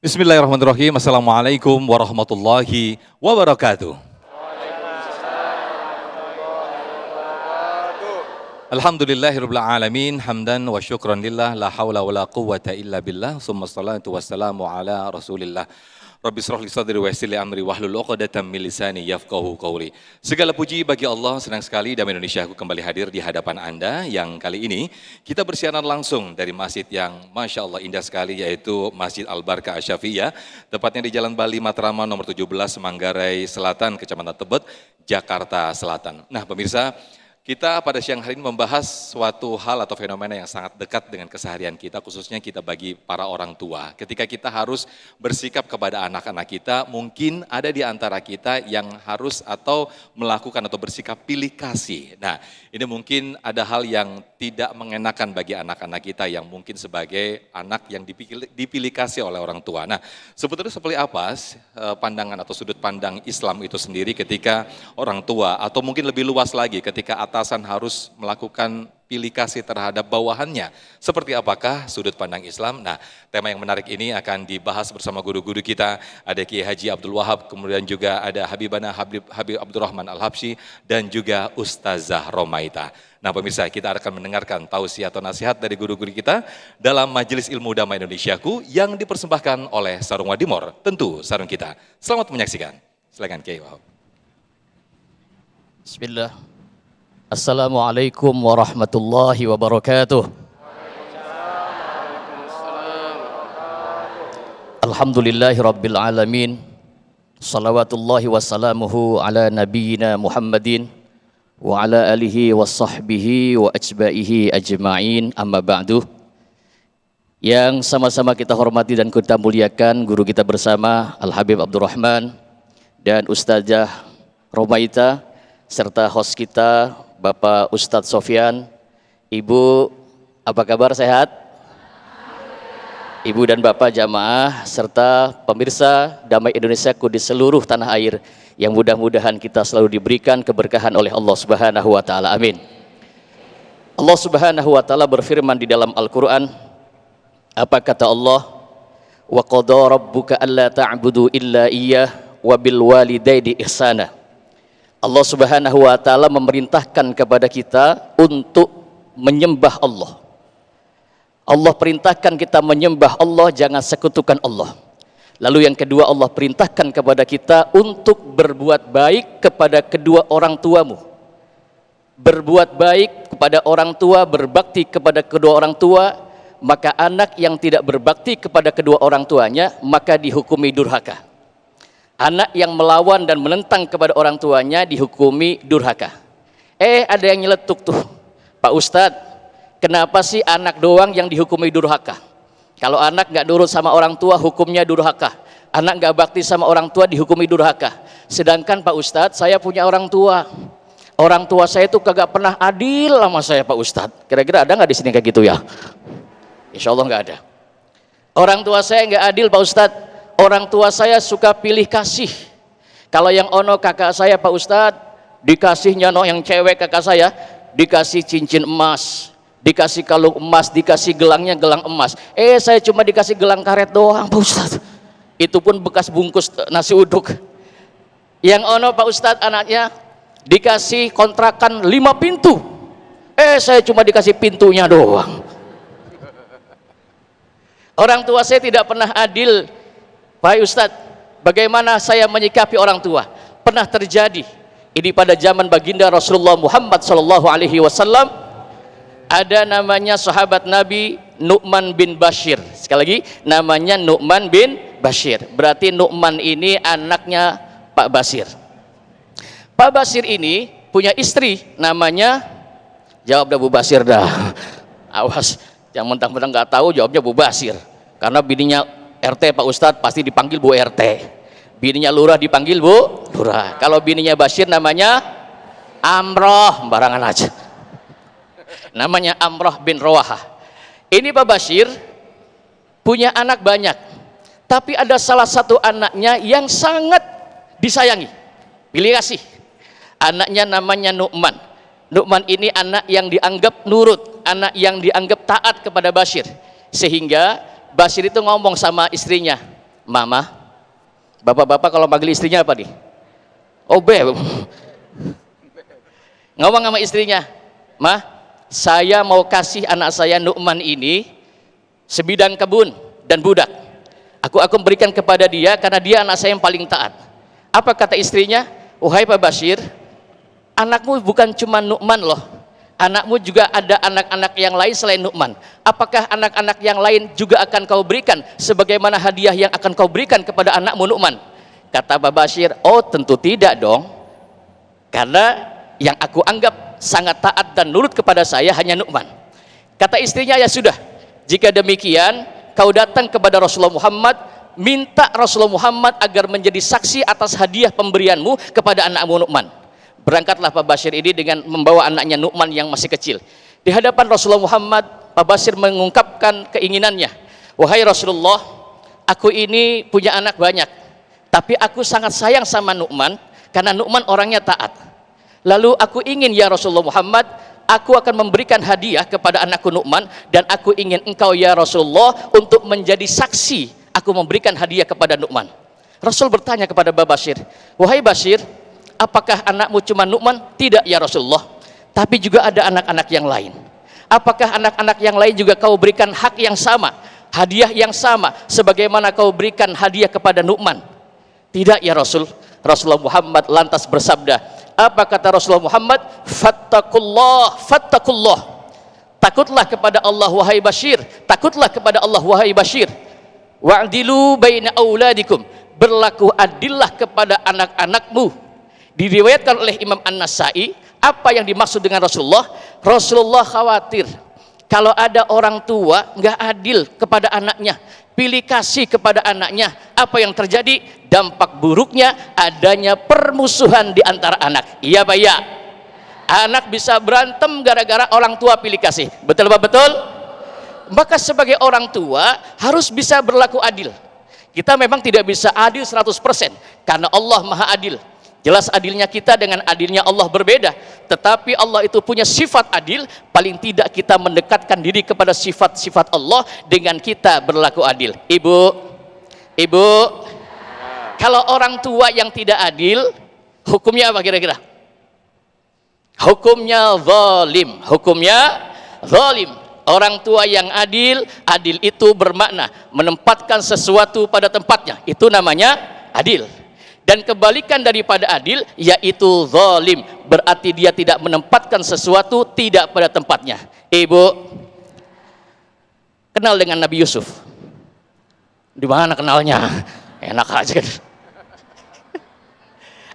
Bismillahirrahmanirrahim. Assalamualaikum warahmatullahi wabarakatuh. Alhamdulillahirabbil alamin, hamdan wa syukran lillah, la haula wala quwwata illa billah, summa salatu wassalamu ala Rasulillah. Rabbi shrah li sadri wa yassir li amri wahlul 'uqdatam min lisani yafqahu qawli. Segala puji bagi Allah, senang sekali Damai Indonesia aku kembali hadir di hadapan Anda yang kali ini kita bersiaran langsung dari masjid yang Masya Allah indah sekali, yaitu Masjid Al-Barkah Asy-Syafi'iyah, tepatnya di Jalan Bali Matraman nomor 17 Manggarai Selatan, Kecamatan Tebet, Jakarta Selatan. Nah pemirsa, kita pada siang hari ini membahas suatu hal atau fenomena yang sangat dekat dengan keseharian kita, khususnya kita bagi para orang tua. Ketika kita harus bersikap kepada anak-anak kita, mungkin ada di antara kita yang harus atau melakukan atau bersikap pilih kasih. Nah, ini mungkin ada hal yang tidak mengenakan bagi anak-anak kita yang mungkin sebagai anak yang dipilih kasih oleh orang tua. Nah, sebetulnya seperti apa pandangan atau sudut pandang Islam itu sendiri ketika orang tua, atau mungkin lebih luas lagi ketika atasan harus melakukan pilih kasih terhadap bawahannya. Seperti apakah sudut pandang Islam? Nah, tema yang menarik ini akan dibahas bersama guru-guru kita. Ada Kiai Haji Abdul Wahab, kemudian juga ada Habibana Habib Abdurrahman Al-Habsyi, dan juga Ustazah Romaita. Nah pemirsa, kita akan mendengarkan tausiah atau nasihat dari guru-guru kita dalam Majelis Ilmu Damai Indonesiaku yang dipersembahkan oleh Sarung Wadimor, tentu sarung kita. Selamat menyaksikan. Silakan Kiai Wahab. Bismillah. Assalamualaikum warahmatullahi wabarakatuh. Alhamdulillahi rabbil alamin. Salawatullahi wassalamuhu ala nabiyyina Muhammadin wa ala alihi wa sahbihi wa ajbaihi ajma'in, amma ba'du. Yang sama-sama kita hormati dan kita muliakan guru kita bersama Al-Habib Abdurrahman dan Ustazah Romaita, serta host kita Bapak Ustadz Sofyan. Ibu, apa kabar, sehat? Ibu dan Bapak jamaah serta pemirsa Damai Indonesiaku di seluruh tanah air, yang mudah-mudahan kita selalu diberikan keberkahan oleh Allah Subhanahu wa taala. Amin. Allah Subhanahu wa taala berfirman di dalam Al-Qur'an, apa kata Allah? Wa qada rabbuka alla ta'budu illa iyyah wa bil walidaini ihsana. Allah Subhanahu wa taala memerintahkan kepada kita untuk menyembah Allah. Allah perintahkan kita menyembah Allah, jangan sekutukan Allah. Lalu yang kedua, Allah perintahkan kepada kita untuk berbuat baik kepada kedua orang tuamu. Berbuat baik kepada orang tua, berbakti kepada kedua orang tua, maka anak yang tidak berbakti kepada kedua orang tuanya maka dihukumi durhaka. Anak yang melawan dan menentang kepada orang tuanya dihukumi durhaka. Ada yang nyeletuk tuh, Pak Ustadz, kenapa sih anak doang yang dihukumi durhaka? Kalau anak nggak nurut sama orang tua hukumnya durhaka, anak nggak bakti sama orang tua dihukumi durhaka. Sedangkan Pak Ustadz, saya punya orang tua saya itu kagak pernah adil sama saya Pak Ustadz. Kira-kira ada nggak di sini kayak gitu ya? Insya Allah nggak ada. Orang tua saya nggak adil Pak Ustadz. Orang tua saya suka pilih kasih. Kalau yang ono kakak saya Pak Ustadz, dikasihnya yang cewek kakak saya dikasih cincin emas, dikasih kalung emas, dikasih gelangnya gelang emas. Saya cuma dikasih gelang karet doang Pak Ustadz. Itu pun bekas bungkus nasi uduk. Yang ono Pak Ustadz anaknya dikasih kontrakan 5 pintu. Saya cuma dikasih pintunya doang. Orang tua saya tidak pernah adil. Pak Ustadz, bagaimana saya menyikapi orang tua? Pernah terjadi ini pada zaman baginda Rasulullah Muhammad SAW. Ada namanya sahabat Nabi Nu'man bin Bashir. Sekali lagi, namanya Nu'man bin Bashir. Berarti Nu'man ini anaknya Pak Bashir. Pak Bashir ini punya istri namanya, jawab dah Bu Bashir dah. Awas, yang mentang-mentang nggak tahu jawabnya Bu Bashir. Karena bininya RT Pak Ustadz pasti dipanggil Bu RT, bininya lurah dipanggil Bu lurah. Kalau bininya Bashir namanya Amroh, barangan aja, namanya Amroh bin Rawahah. Ini Pak Bashir punya anak banyak, tapi ada salah satu anaknya yang sangat disayangi, pilih kasih. Anaknya namanya Nu'man. Nu'man ini anak yang dianggap nurut, anak yang dianggap taat kepada Bashir, sehingga Bashir itu ngomong sama istrinya, Mama, bapak-bapak kalau manggil istrinya apa nih? Oh, Beb. Ngomong sama istrinya, "Ma, saya mau kasih anak saya Nu'man ini sebidang kebun dan budak. Aku akan berikan kepada dia karena dia anak saya yang paling taat." Apa kata istrinya? "Wahai Pak Bashir, anakmu bukan cuma Nu'man loh. Anakmu juga ada anak-anak yang lain selain Nu'man. Apakah anak-anak yang lain juga akan kau berikan sebagaimana hadiah yang akan kau berikan kepada anakmu Nu'man?" Kata Pak Bashir, "Oh, tentu tidak dong. Karena yang aku anggap sangat taat dan nurut kepada saya hanya Nu'man." Kata istrinya, "Ya sudah, jika demikian kau datang kepada Rasulullah Muhammad, minta Rasulullah Muhammad agar menjadi saksi atas hadiah pemberianmu kepada anakmu Nu'man." Berangkatlah Pak Bashir ini dengan membawa anaknya Nu'man yang masih kecil. Di hadapan Rasulullah Muhammad, Pak Bashir mengungkapkan keinginannya, "Wahai Rasulullah, aku ini punya anak banyak, tapi aku sangat sayang sama Nu'man karena Nu'man orangnya taat. Lalu aku ingin ya Rasulullah Muhammad, aku akan memberikan hadiah kepada anakku Nu'man, dan aku ingin engkau ya Rasulullah untuk menjadi saksi aku memberikan hadiah kepada Nu'man." Rasul bertanya kepada Bashir, "Wahai Bashir, apakah anakmu cuma Nu'man?" "Tidak ya Rasulullah, tapi juga ada anak-anak yang lain." "Apakah anak-anak yang lain juga kau berikan hak yang sama, hadiah yang sama sebagaimana kau berikan hadiah kepada Nu'man?" "Tidak ya Rasul." Rasulullah Muhammad lantas bersabda, apa kata Rasulullah Muhammad? "Fattakullah, fattakullah." Takutlah kepada Allah wahai Bashir, takutlah kepada Allah wahai Bashir. "Wa'dilu baina auladikum." Berlaku adillah kepada anak-anakmu. Diriwayatkan oleh Imam An-Nasai, apa yang dimaksud dengan Rasulullah? Rasulullah khawatir kalau ada orang tua nggak adil kepada anaknya, pilih kasih kepada anaknya, apa yang terjadi? Dampak buruknya adanya permusuhan di antara anak. Iya Pak ya? Anak bisa berantem gara-gara orang tua pilih kasih. Betul Pak? Betul? Maka sebagai orang tua harus bisa berlaku adil. Kita memang tidak bisa adil 100% karena Allah Maha Adil. Jelas adilnya kita dengan adilnya Allah berbeda, tetapi Allah itu punya sifat adil. Paling tidak kita mendekatkan diri kepada sifat-sifat Allah dengan kita berlaku adil. Ibu, kalau orang tua yang tidak adil, hukumnya apa kira-kira? Hukumnya zalim. Hukumnya zalim. Orang tua yang adil, adil itu bermakna menempatkan sesuatu pada tempatnya. Itu namanya adil. Dan kebalikan daripada adil yaitu zalim, berarti dia tidak menempatkan sesuatu tidak pada tempatnya. Ibu kenal dengan Nabi Yusuf? Di mana kenalnya? Enak aja kan.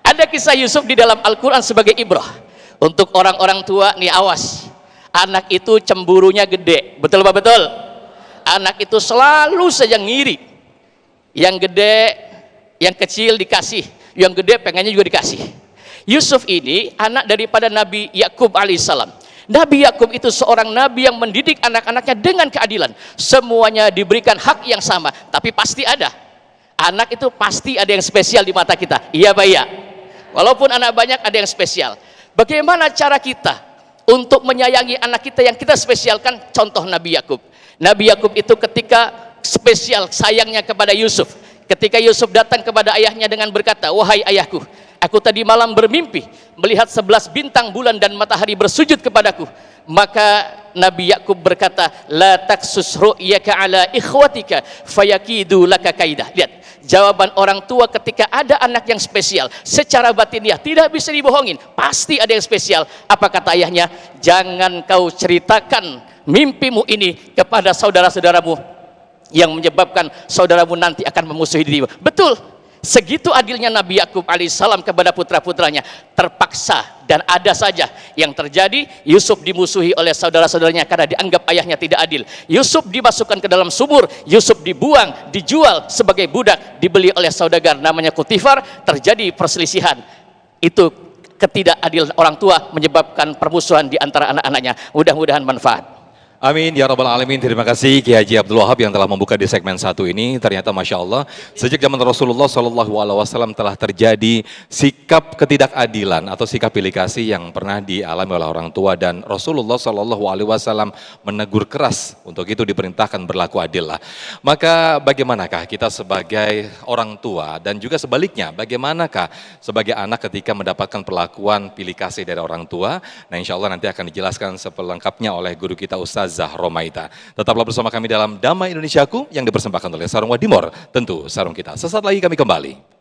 Ada kisah Yusuf di dalam Al-Quran sebagai ibrah untuk orang-orang tua. Nih awas, anak itu cemburunya gede. Betul Pak? Betul. Anak itu selalu saja ngiri. Yang gede, yang kecil dikasih, yang gede pengennya juga dikasih. Yusuf ini anak daripada Nabi Yakub alaihissalam. Nabi Yakub itu seorang nabi yang mendidik anak-anaknya dengan keadilan. Semuanya diberikan hak yang sama, tapi pasti ada anak itu pasti ada yang spesial di mata kita. Iya Pak ya? Walaupun anak banyak ada yang spesial. Bagaimana cara kita untuk menyayangi anak kita yang kita spesialkan? Contoh Nabi Yakub. Nabi Yakub itu ketika spesial sayangnya kepada Yusuf. Ketika Yusuf datang kepada ayahnya dengan berkata, "Wahai ayahku, aku tadi malam bermimpi melihat 11 bintang, bulan dan matahari bersujud kepadaku." Maka Nabi Yakub berkata, "La taksus ru'yaka ala ikhwatika fayakidu laka kaidah." Lihat, jawaban orang tua ketika ada anak yang spesial secara batiniah tidak bisa dibohongin, pasti ada yang spesial. Apa kata ayahnya? "Jangan kau ceritakan mimpimu ini kepada saudara-saudaramu yang menyebabkan saudaramu nanti akan memusuhi dirimu." Betul, segitu adilnya Nabi Yakub alaihissalam kepada putra-putranya. Terpaksa dan ada saja yang terjadi. Yusuf dimusuhi oleh saudara-saudaranya karena dianggap ayahnya tidak adil. Yusuf dimasukkan ke dalam sumur, Yusuf dibuang, dijual sebagai budak, dibeli oleh saudagar namanya Kutifar. Terjadi perselisihan. Itu ketidakadilan orang tua menyebabkan permusuhan di antara anak-anaknya. Mudah-mudahan manfaat. Amin ya rabbal alamin. Terima kasih Kiai Haji Abdul Wahab yang telah membuka di segmen satu ini. Ternyata masya Allah sejak zaman Rasulullah Shallallahu Alaihi Wasallam telah terjadi sikap ketidakadilan atau sikap pilih kasih yang pernah dialami oleh orang tua, dan Rasulullah Shallallahu Alaihi Wasallam menegur keras. Untuk itu diperintahkan berlaku adil lah. Maka bagaimanakah kita sebagai orang tua dan juga sebaliknya, bagaimanakah sebagai anak ketika mendapatkan perlakuan pilih kasih dari orang tua? Nah, insya Allah nanti akan dijelaskan sepelengkapnya oleh guru kita Ustazah Romaita. Tetaplah bersama kami dalam Damai Indonesiaku yang dipersembahkan oleh Sarung Wadimor, tentu sarung kita. Sesaat lagi kami kembali.